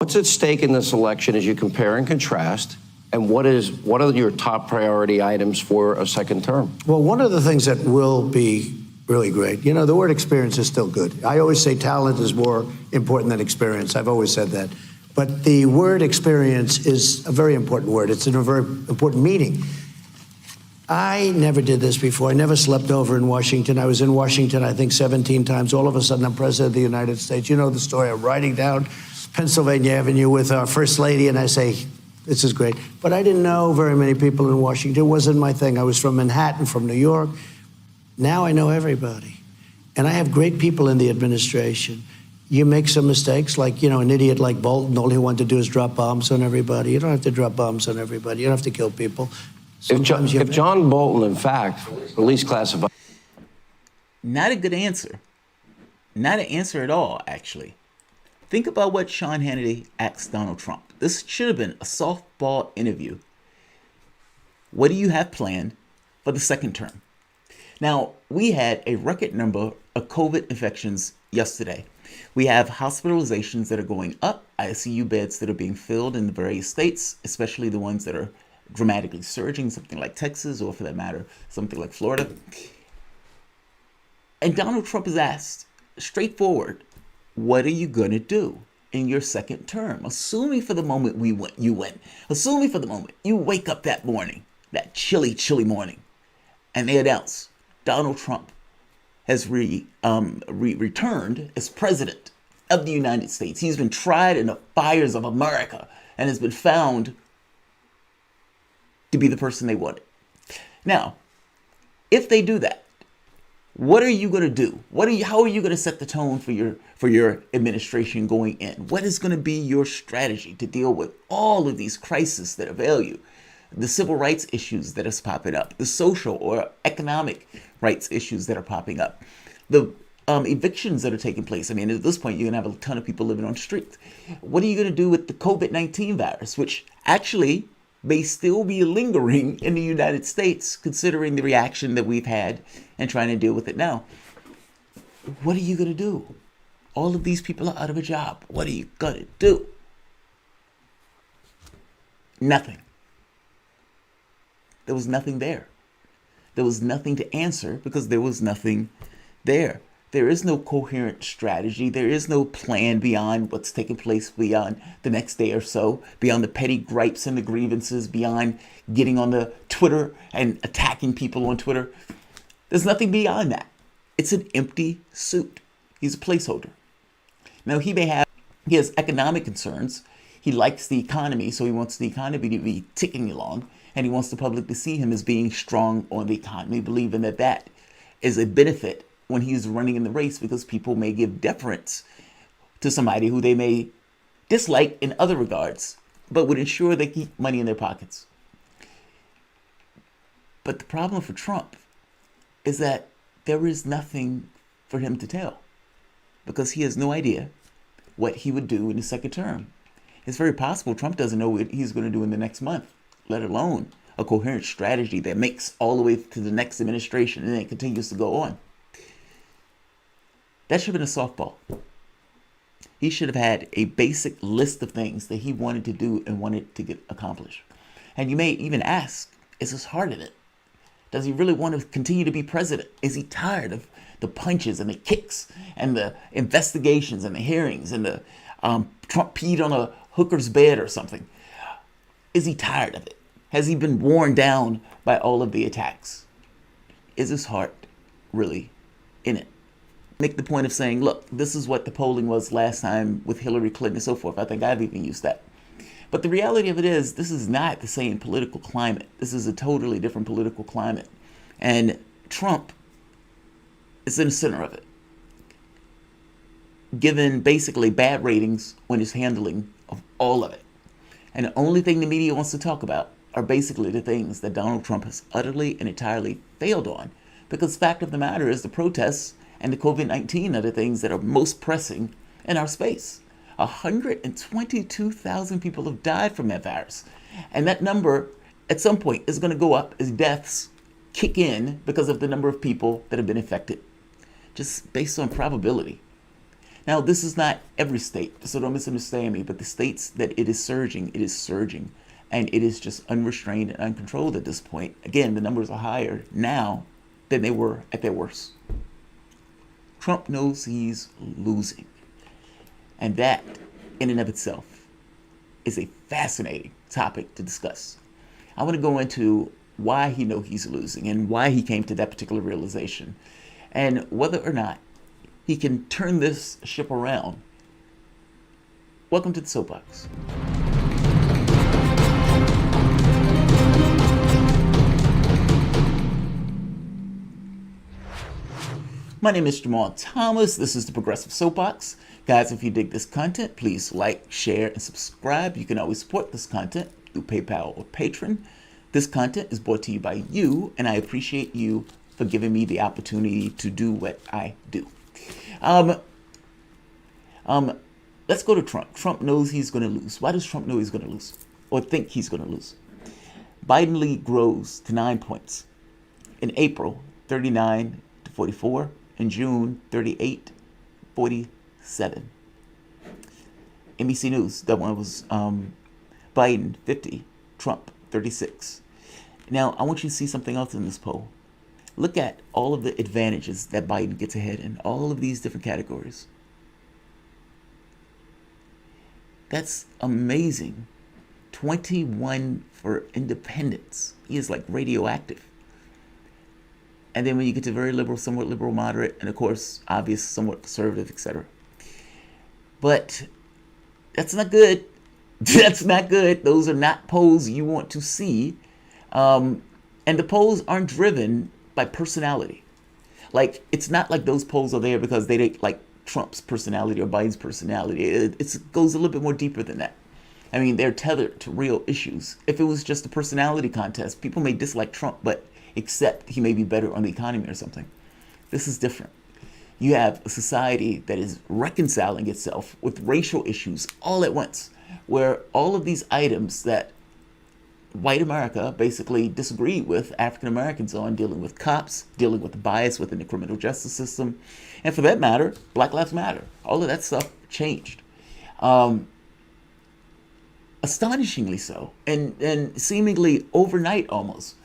what's at stake in this election as you compare and contrast? And what are your top priority items for a second term? Well, one of the things that will be really great, the word experience is still good. I always say talent is more important than experience. I've always said that. But the word experience is a very important word. It's a very important meaning. I never did this before. I never slept over in Washington. I was in Washington, I think, 17 times. All of a sudden, I'm president of the United States. You know the story. I'm riding down Pennsylvania Avenue with our First Lady, and I say, this is great. But I didn't know very many people in Washington. It wasn't my thing. I was from Manhattan, from New York. Now I know everybody. And I have great people in the administration. You make some mistakes, like, an idiot like Bolton, all he wanted to do is drop bombs on everybody. You don't have to drop bombs on everybody. You don't have to kill people. If John Bolton, in fact, at least classified. Not a good answer. Not an answer at all, actually. Think about what Sean Hannity asked Donald Trump. This should have been a softball interview. What do you have planned for the second term? Now, we had a record number of COVID infections yesterday. We have hospitalizations that are going up, ICU beds that are being filled in the various states, especially the ones that are dramatically surging, something like Texas, or for that matter, something like Florida. And Donald Trump is asked, straightforward, what are you going to do in your second term? Assuming for the moment you win. Assuming for the moment you wake up that morning, that chilly, chilly morning, and they announce Donald Trump has returned as president of the United States. He's been tried in the fires of America and has been found to be the person they wanted. Now, if they do that, what are you going to do? How are you going to set the tone for your administration going in? What is going to be your strategy to deal with all of these crises that avail you? The civil rights issues that is popping up, the social or economic rights issues that are popping up, the evictions that are taking place. I mean, at this point, you're going to have a ton of people living on the streets. What are you going to do with the COVID-19 virus, which actually may still be lingering in the United States, considering the reaction that we've had and trying to deal with it now? What are you going to do? All of these people are out of a job. What are you going to do? Nothing. There was nothing there. There was nothing to answer because there was nothing there. There is no coherent strategy. There is no plan beyond what's taking place beyond the next day or so, beyond the petty gripes and the grievances, beyond getting on the Twitter and attacking people on Twitter. There's nothing beyond that. It's an empty suit. He's a placeholder. Now, he has economic concerns. He likes the economy, so he wants the economy to be ticking along, and he wants the public to see him as being strong on the economy, believing that that is a benefit when he's running in the race, because people may give deference to somebody who they may dislike in other regards, but would ensure they keep money in their pockets. But the problem for Trump is that there is nothing for him to tell, because he has no idea what he would do in the second term. It's very possible Trump doesn't know what he's going to do in the next month, let alone a coherent strategy that makes all the way to the next administration and then it continues to go on. That should have been a softball. He should have had a basic list of things that he wanted to do and wanted to get accomplished. And you may even ask, is his heart in it? Does he really want to continue to be president? Is he tired of the punches and the kicks and the investigations and the hearings and the Trump peed on a hooker's bed or something? Is he tired of it? Has he been worn down by all of the attacks? Is his heart really in it? Make the point of saying, look, this is what the polling was last time with Hillary Clinton and so forth. I think I've even used that. But the reality of it is, this is not the same political climate. This is a totally different political climate. And Trump is in the center of it, given basically bad ratings on his handling of all of it. And the only thing the media wants to talk about are basically the things that Donald Trump has utterly and entirely failed on. Because the fact of the matter is, the protests and the COVID-19 are the things that are most pressing in our space. 122,000 people have died from that virus. And that number, at some point, is going to go up as deaths kick in because of the number of people that have been infected, just based on probability. Now, this is not every state, so don't misunderstand me, but the states that it is surging, and it is just unrestrained and uncontrolled at this point. Again, the numbers are higher now than they were at their worst. Trump knows he's losing. And that, in and of itself, is a fascinating topic to discuss. I want to go into why he knows he's losing and why he came to that particular realization, and whether or not he can turn this ship around. Welcome to the Soapbox. My name is Jamal Thomas. This is the Progressive Soapbox. Guys, if you dig this content, please like, share, and subscribe. You can always support this content through PayPal or Patreon. This content is brought to you by you, and I appreciate you for giving me the opportunity to do what I do. Let's go to Trump. Trump knows he's going to lose. Why does Trump know he's going to lose, or think he's going to lose? Biden lead grows to 9 points. In April, 39 to 44. In June, 38, 47. NBC News, that one was Biden, 50, Trump, 36. Now, I want you to see something else in this poll. Look at all of the advantages that Biden gets ahead in, all of these different categories. That's amazing. 21 for independents. He is like radioactive. And then when you get to very liberal, somewhat liberal, moderate, and of course, obvious, somewhat conservative, etc. But that's not good. That's not good. Those are not polls you want to see. And the polls aren't driven by personality. Like, it's not like those polls are there because they like Trump's personality or Biden's personality. It goes a little bit more deeper than that. I mean, they're tethered to real issues. If it was just a personality contest, people may dislike Trump, but except he may be better on the economy or something. This is different. You have a society that is reconciling itself with racial issues all at once, where all of these items that white America basically disagreed with African Americans on, dealing with cops, dealing with the bias within the criminal justice system, and for that matter, Black Lives Matter. All of that stuff changed. Astonishingly so, and seemingly overnight almost.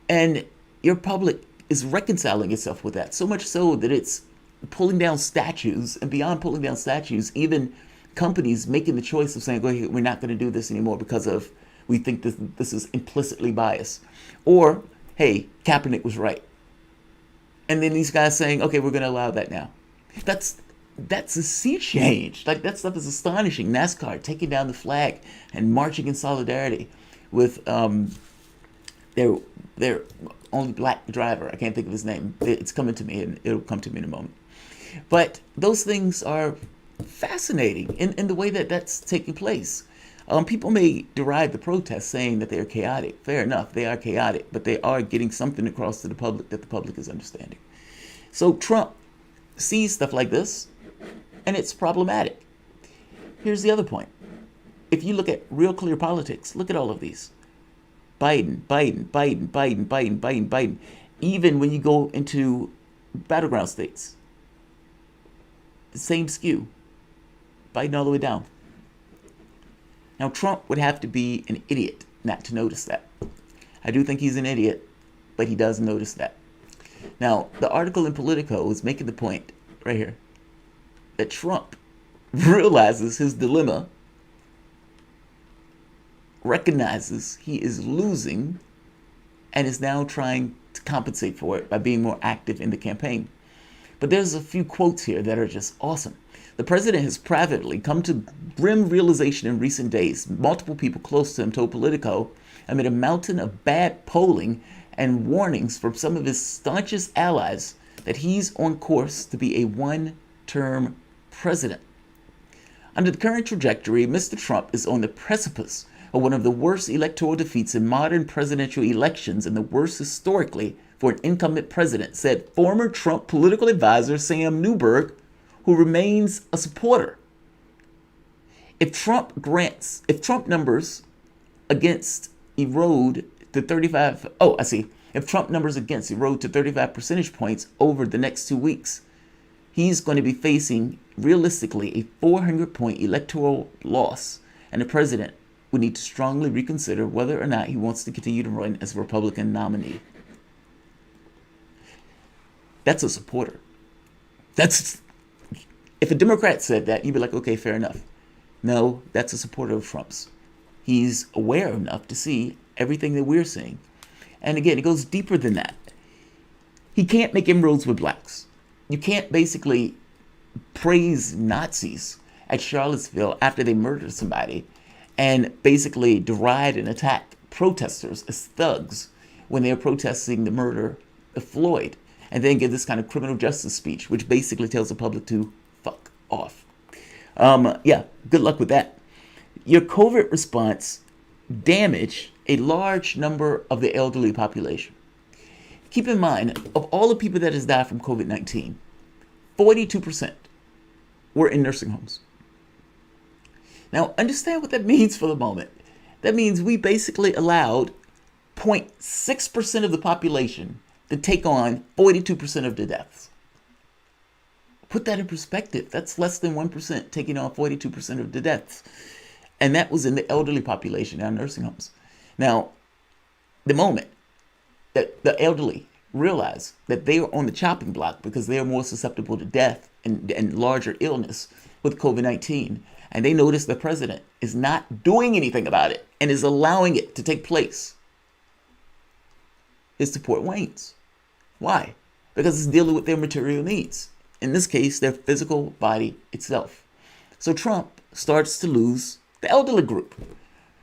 And your public is reconciling itself with that, so much so that it's pulling down statues, and beyond pulling down statues, even companies making the choice of saying, "Go, we're not going to do this anymore because of we think this is implicitly biased," or, "Hey, Kaepernick was right," and then these guys saying, "Okay, we're going to allow that now." That's a sea change. Like, that stuff is astonishing. NASCAR taking down the flag and marching in solidarity with their only black driver. I can't think of his name. It's coming to me, and it'll come to me in a moment. But those things are fascinating in the way that that's taking place. People may deride the protests saying that they are chaotic. Fair enough, they are chaotic, but they are getting something across to the public that the public is understanding. So Trump sees stuff like this, and it's problematic. Here's the other point. If you look at real clear politics, look at all of these. Biden. Even when you go into battleground states, the same skew. Biden all the way down. Now, Trump would have to be an idiot not to notice that. I do think he's an idiot, but he does notice that. Now, the article in Politico is making the point right here that Trump realizes his dilemma, recognizes he is losing, and is now trying to compensate for it by being more active in the campaign. But there's a few quotes here that are just awesome. The president has privately come to grim realization in recent days. Multiple people close to him told Politico, amid a mountain of bad polling and warnings from some of his staunchest allies, that he's on course to be a one-term president. Under the current trajectory, Mr. Trump is on the precipice of one of the worst electoral defeats in modern presidential elections, and the worst historically for an incumbent president, said former Trump political advisor Sam Newberg, who remains a supporter. If Trump numbers against erode to 35, if Trump numbers against erode to 35 percentage points over the next 2 weeks, he's going to be facing realistically a 400-point electoral loss, and the president would need to strongly reconsider whether or not he wants to continue to run as a Republican nominee. That's a supporter. That's if a Democrat said that, you'd be like, okay, fair enough. No, that's a supporter of Trump's. He's aware enough to see everything that we're seeing. And again, it goes deeper than that. He can't make inroads with blacks. You can't basically praise Nazis at Charlottesville after they murdered somebody and basically deride and attack protesters as thugs when they're protesting the murder of Floyd, and then give this kind of criminal justice speech, which basically tells the public to fuck off. Yeah, good luck with that. Your covert response damaged a large number of the elderly population. Keep in mind, of all the people that has died from COVID-19, 42% were in nursing homes. Now, understand what that means for the moment. That means we basically allowed 0.6% of the population to take on 42% of the deaths. Put that in perspective. That's less than 1% taking on 42% of the deaths. And that was in the elderly population in our nursing homes. Now, the moment that the elderly realize that they are on the chopping block because they are more susceptible to death and larger illness with COVID-19, and they notice the president is not doing anything about it and is allowing it to take place, his support wanes. Why? Because it's dealing with their material needs. In this case, their physical body itself. So Trump starts to lose the elderly group.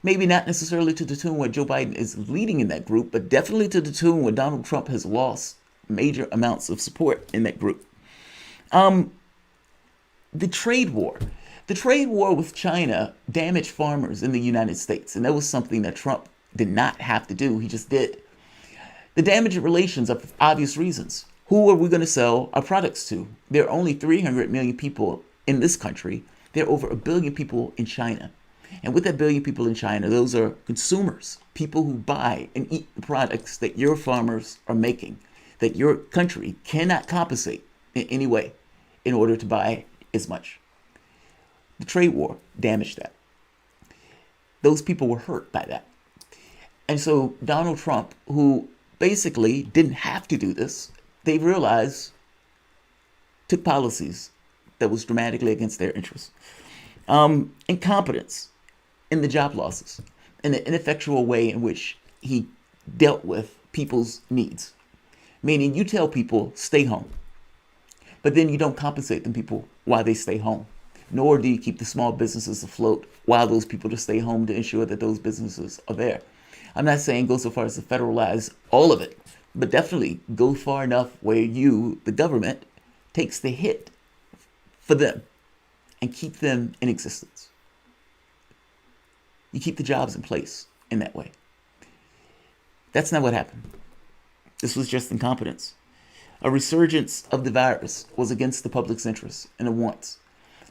Maybe not necessarily to the tune where Joe Biden is leading in that group, but definitely to the tune where Donald Trump has lost major amounts of support in that group. The trade war. The trade war with China damaged farmers in the United States, and that was something that Trump did not have to do. He just did. The damaged relations are for obvious reasons. Who are we going to sell our products to? There are only 300 million people in this country. There are over 1 billion people in China. And with that 1 billion people in China, those are consumers, people who buy and eat the products that your farmers are making, that your country cannot compensate in any way in order to buy as much. The trade war damaged that. Those people were hurt by that. And so Donald Trump, who basically didn't have to do this, they realized, took policies that was dramatically against their interests. Incompetence in the job losses, and the ineffectual way in which he dealt with people's needs. Meaning you tell people, stay home, but then you don't compensate them people while they stay home. Nor do you keep the small businesses afloat while those people to stay home to ensure that those businesses are there. I'm not saying go so far as to federalize all of it, but definitely go far enough where you, the government, takes the hit for them and keep them in existence. You keep the jobs in place in that way. That's not what happened. This was just incompetence. A resurgence of the virus was against the public's interests and it wants.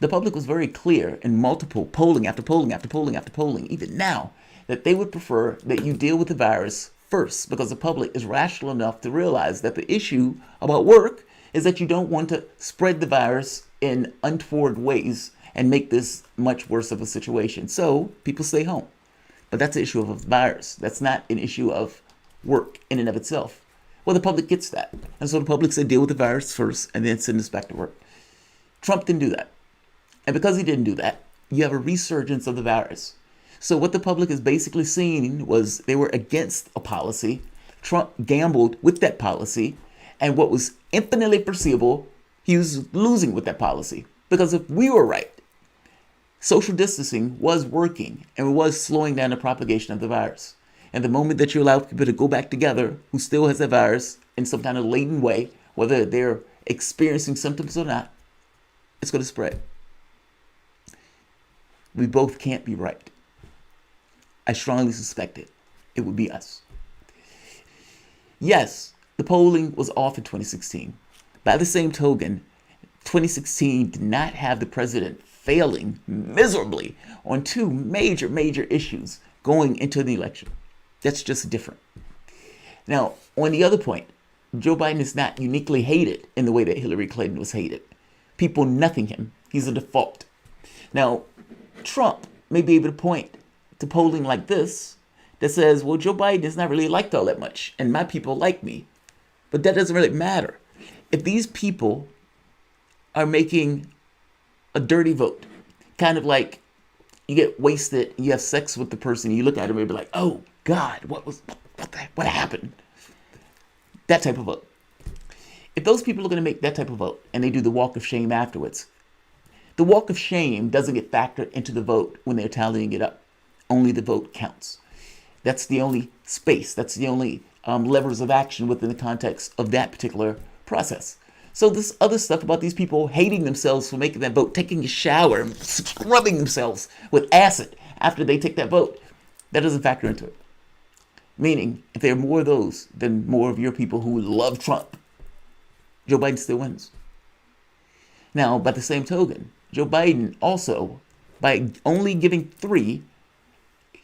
The public was very clear in multiple polling after polling after polling after polling, even now, that they would prefer that you deal with the virus first because the public is rational enough to realize that the issue about work is that you don't want to spread the virus in untoward ways and make this much worse of a situation. So people stay home. But that's the issue of a virus. That's not an issue of work in and of itself. Well, the public gets that. And so the public said deal with the virus first and then send us back to work. Trump didn't do that. And because he didn't do that, you have a resurgence of the virus. So what the public is basically seeing was they were against a policy. Trump gambled with that policy. And what was infinitely foreseeable, he was losing with that policy. Because if we were right, social distancing was working and was slowing down the propagation of the virus. And the moment that you allow people to go back together who still has the virus in some kind of latent way, whether they're experiencing symptoms or not, it's going to spread. We both can't be right. I strongly suspect it. It would be us. Yes, the polling was off in 2016. By the same token, 2016 did not have the president failing miserably on two major issues going into the election. That's just different. Now, on the other point, Joe Biden is not uniquely hated in the way that Hillary Clinton was hated. people nothing him. He's a default. Now, Trump may be able to point to polling like this that says, well, Joe Biden is not really liked all that much, and my people like me. But that doesn't really matter. If these people are making a dirty vote, kind of like you get wasted, you have sex with the person, you look at him and be like, oh God, what happened? That type of vote. If those people are going to make that type of vote and they do the walk of shame afterwards, the walk of shame doesn't get factored into the vote when they're tallying it up. Only the vote counts. That's the only space. That's the only levers of action within the context of that particular process. So this other stuff about these people hating themselves for making that vote, taking a shower, and scrubbing themselves with acid after they take that vote, that doesn't factor into it. Meaning, if there are more of those than more of your people who love Trump, Joe Biden still wins. Now, by the same token, Joe Biden also, by only giving 3,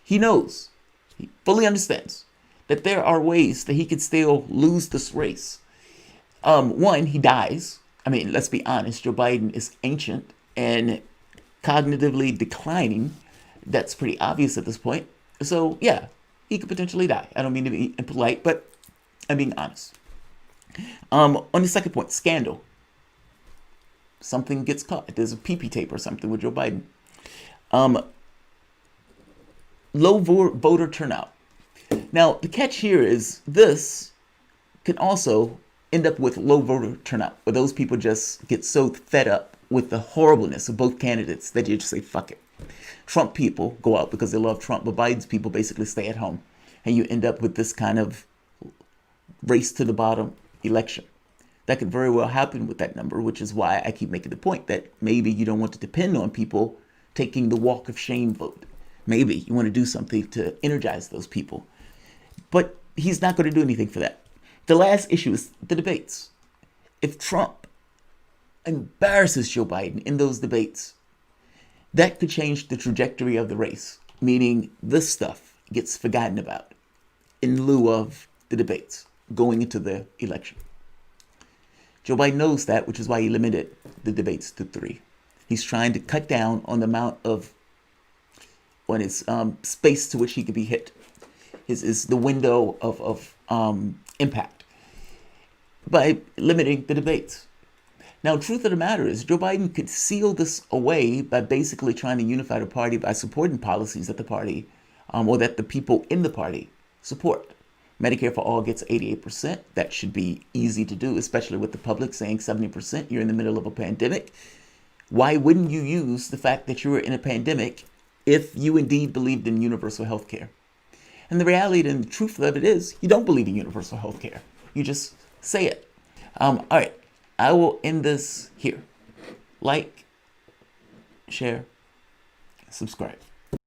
he knows, he fully understands that there are ways that he could still lose this race. One, he dies. I mean, let's be honest, Joe Biden is ancient and cognitively declining. That's pretty obvious at this point. So, yeah, he could potentially die. I don't mean to be impolite, but I'm being honest. On the second point, scandal. Something gets caught. There's a PP tape or something with Joe Biden. Low voter turnout. Now, the catch here is this can also end up with low voter turnout, where those people just get so fed up with the horribleness of both candidates that you just say, fuck it. Trump people go out because they love Trump, but Biden's people basically stay at home. And you end up with this kind of race to the bottom election. That could very well happen with that number, which is why I keep making the point that maybe you don't want to depend on people taking the walk of shame vote. Maybe you want to do something to energize those people. But he's not going to do anything for that. The last issue is the debates. If Trump embarrasses Joe Biden in those debates, that could change the trajectory of the race, meaning this stuff gets forgotten about in lieu of the debates going into the election. Joe Biden knows that, which is why he limited the debates to 3. He's trying to cut down on the amount of, on his space to which he could be hit. Is the window of impact by limiting the debates. Now, truth of the matter is, Joe Biden could seal this away by basically trying to unify the party by supporting policies that the party or that the people in the party support. Medicare for all gets 88%. That should be easy to do, especially with the public saying 70%. You're in the middle of a pandemic. Why wouldn't you use the fact that you were in a pandemic if you indeed believed in universal health care? And the reality and the truth of it is, you don't believe in universal health care. You just say it. All right, I will end this here. Like, share, subscribe.